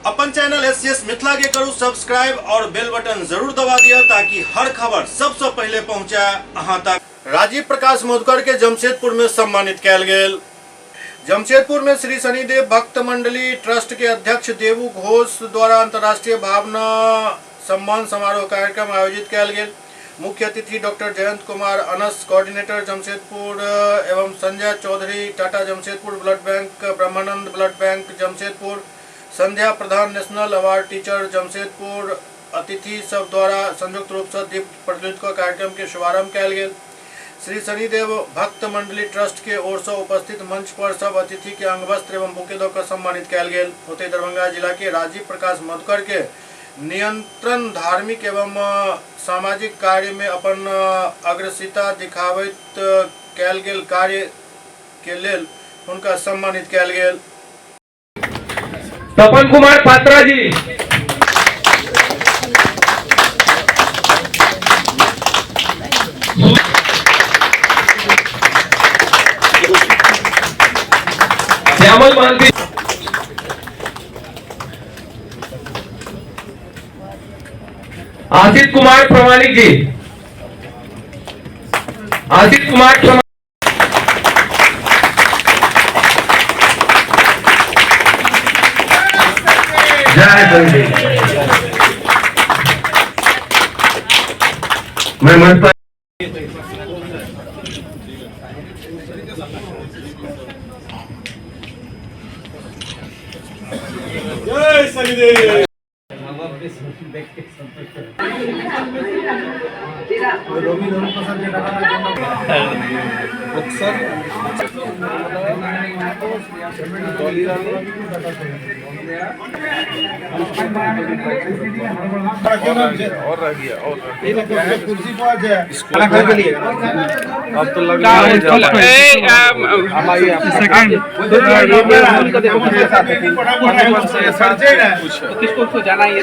अपन channel SCS Mithila के करू subscribe और बेल बटन जरूर दबा दिया ताकि हर खबर सबसे पहले पहुंचा अहां तक। राजीव प्रकाश मधुकर के जमशेदपुर में सम्मानित कैल गेल। जमशेदपुर में श्री शनिदेव भक्त मंडली ट्रस्ट के अध्यक्ष देवू घोष द्वारा अंतर्राष्ट्रीय भावना सम्मान समारोह कार्यक्रम आयोजित कैल गेल। मुख्य अतिथि डॉक्टर जयंत कुमार अनस, कोऑर्डिनेटर जमशेदपुर एवं संजय चौधरी, टाटा जमशेदपुर ब्लड बैंक, ब्रह्मानंद ब्लड बैंक जमशेदपुर, संध्या प्रधान, नेशनल अवार्ड टीचर जमशेदपुर अतिथि सब द्वारा संयुक्त रूप से दीप प्रज्वलित कार्यक्रम के शुभारंभ कैल गेल। श्री शनिदेव भक्त मंडली ट्रस्ट के ओर से उपस्थित मंच पर सब अतिथि के अंग वस्त्र एवं बुके देकर सम्मानित कैल गेल। होते दरभंगा जिला के राजीव प्रकाश मधुकर के नियंत्रण धार्मिक एवं सामाजिक कार्य में अपन अग्रसिता दिखावैत कैल गेल कार्य के लेल उनका सम्मानित कैल गेल। तपन कुमार पात्रा जी, श्यामल मानती, आशित कुमार प्रमाणिक जी, आशित कुमार जय। मैं मंच पर जय शनिदेव। और रह गया और कुर्सी अब तो लग रहा है किसको जाना है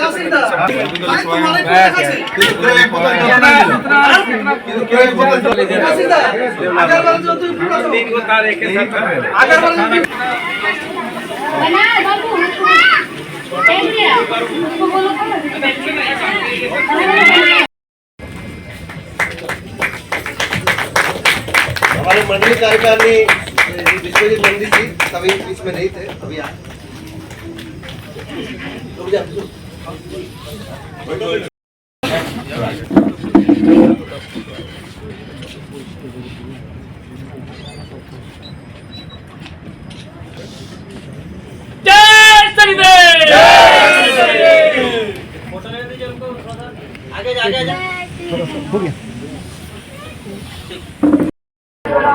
हमारे मंडली कार्यकारिणी विश्वजीत नंदी जी कभी इसमें नहीं थे, अभी आए।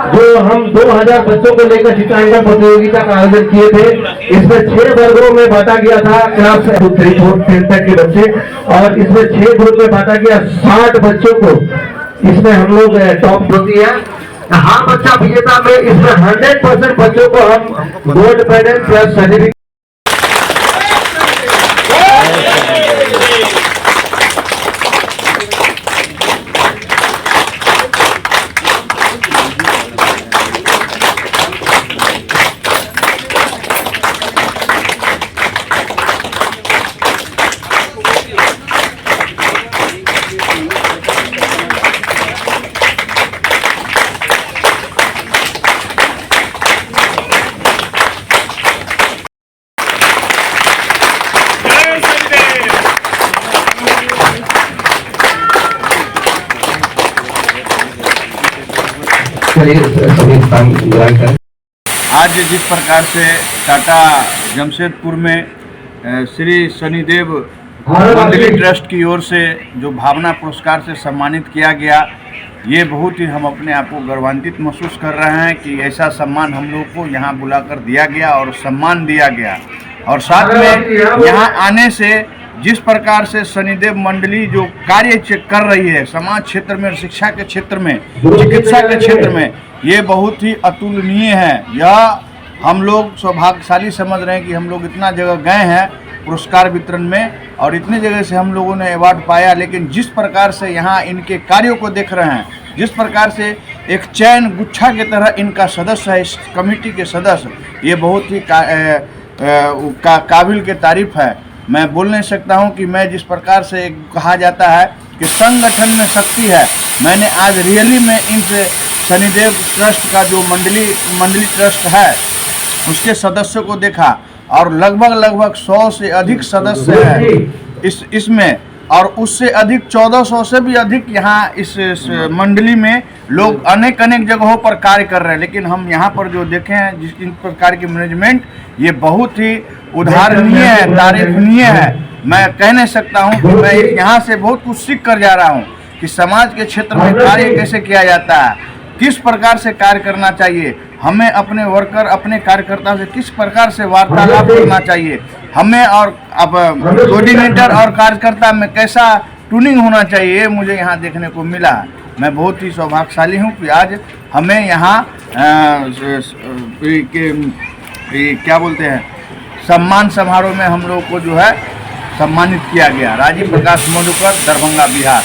जो हम 2000 बच्चों को लेकर चित्रांकन प्रतियोगिता का आयोजन किए थे, इसमें 6 वर्गों में बांटा गया था, क्लास 3 तक के बच्चे, और इसमें 6 ग्रुप में बांटा गया। 60 बच्चों को इसमें हम लोग टॉप दो दिया। हर बच्चा विजेता में इसमें 100% बच्चों को हम गोल्ड मेडल प्लस सर्टिफिकेट। आज जिस प्रकार से टाटा जमशेदपुर में श्री शनिदेव मंडली ट्रस्ट की ओर से जो भावना पुरस्कार से सम्मानित किया गया, ये बहुत ही हम अपने आप को गौरवान्वित महसूस कर रहे हैं कि ऐसा सम्मान हम लोग को यहाँ बुलाकर दिया गया और सम्मान दिया गया। और साथ में यहाँ आने से जिस प्रकार से शनिदेव मंडली जो कार्य कर रही है समाज क्षेत्र में, शिक्षा के क्षेत्र में, चिकित्सा के क्षेत्र में, ये बहुत ही अतुलनीय है। यह हम लोग सौभाग्यशाली समझ रहे हैं कि हम लोग इतना जगह गए हैं पुरस्कार वितरण में और इतने जगह से हम लोगों ने अवार्ड पाया, लेकिन जिस प्रकार से यहाँ इनके कार्यों को देख रहे हैं, जिस प्रकार से एक चैन गुच्छा की तरह इनका सदस्य है, इस कमेटी के सदस्य, ये बहुत ही काबिल के तारीफ है। मैं बोल नहीं सकता हूं कि मैं जिस प्रकार से कहा जाता है कि संगठन में शक्ति है, मैंने आज रियली में इनसे शनिदेव ट्रस्ट का जो मंडली ट्रस्ट है उसके सदस्यों को देखा और लगभग 100 से अधिक सदस्य हैं इसमें, और उससे अधिक 1400 से भी अधिक यहाँ इस मंडली में लोग अनेक जगहों पर कार्य कर रहे हैं। लेकिन हम यहाँ पर जो देखे हैं जिस इन प्रकार की मैनेजमेंट, ये बहुत ही उदाहरणीय है, तारीफनीय है। मैं कह नहीं सकता हूँ कि मैं यहाँ से बहुत कुछ सीख कर जा रहा हूँ कि समाज के क्षेत्र में कार्य कैसे किया जाता है, किस प्रकार से कार्य करना चाहिए, हमें अपने वर्कर अपने कार्यकर्ताओं से किस प्रकार से वार्तालाप करना चाहिए, हमें और अब कोऑर्डिनेटर और कार्यकर्ता में कैसा ट्यूनिंग होना चाहिए, ये मुझे यहाँ देखने को मिला। मैं बहुत ही सौभाग्यशाली हूँ कि आज हमें यहाँ क्या बोलते हैं सम्मान समारोह में हम लोग को जो है सम्मानित किया गया। राजीव प्रकाश मधुकर, दरभंगा, बिहार।